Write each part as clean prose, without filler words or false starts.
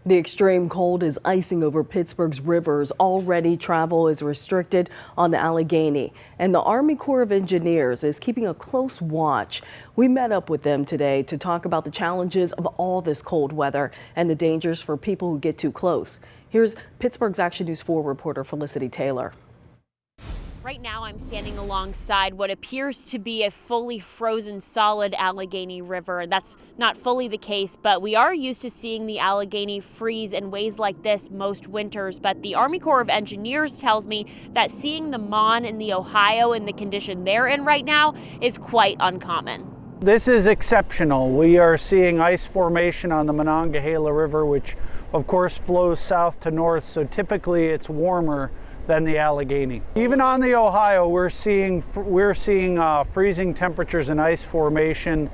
The extreme cold is icing over Pittsburgh's rivers. Already travel is restricted on the Allegheny, and the Army Corps of Engineers is keeping a close watch. We met up with them today to talk about the challenges of all this cold weather and the dangers for people who get too close. Here's Pittsburgh's Action News 4 reporter Felicity Taylor. Right now I'm standing alongside what appears to be a fully frozen solid Allegheny River. That's not fully the case, but we are used to seeing the Allegheny freeze in ways like this most winters. But the Army Corps of Engineers tells me that seeing the Mon and the Ohio in the condition they're in right now is quite uncommon. This is exceptional. We are seeing ice formation on the Monongahela River, which of course flows south to north, so typically it's warmer than the Allegheny. Even on the Ohio, we're seeing freezing temperatures and ice formation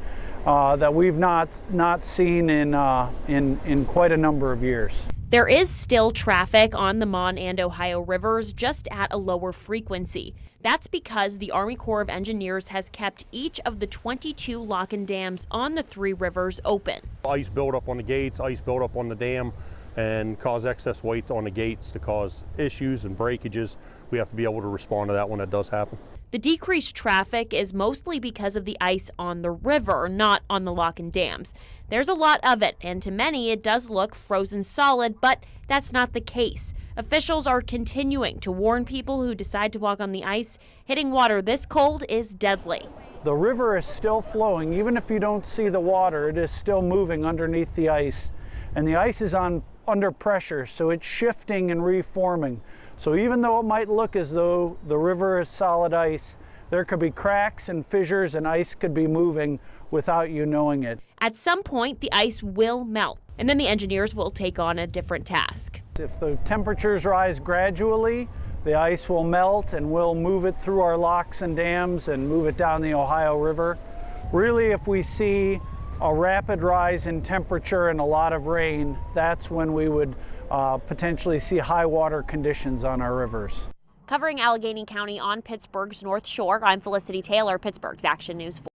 that we've not seen in quite a number of years. There is still traffic on the Mon and Ohio rivers, just at a lower frequency. That's because the Army Corps of Engineers has kept each of the 22 lock-in dams on the three rivers open. Ice buildup on the gates, ice buildup on the dam, and cause excess weight on the gates to cause issues and breakages. We have to be able to respond to that when it does happen. The decreased traffic is mostly because of the ice on the river, not on the lock-in dams. There's a lot of it, and to many it does look frozen solid, but that's not the case. Officials are continuing to warn people who decide to walk on the ice. Hitting water this cold is deadly. The river is still flowing. Even if you don't see the water, it is still moving underneath the ice. And the ice is under pressure, so it's shifting and reforming. So even though it might look as though the river is solid ice, there could be cracks and fissures, and ice could be moving without you knowing it. At some point, the ice will melt, and then the engineers will take on a different task. If the temperatures rise gradually, the ice will melt and we'll move it through our locks and dams and move it down the Ohio River. Really, if we see a rapid rise in temperature and a lot of rain, that's when we would potentially see high water conditions on our rivers. Covering Allegheny County on Pittsburgh's North Shore, I'm Felicity Taylor, Pittsburgh's Action News 4.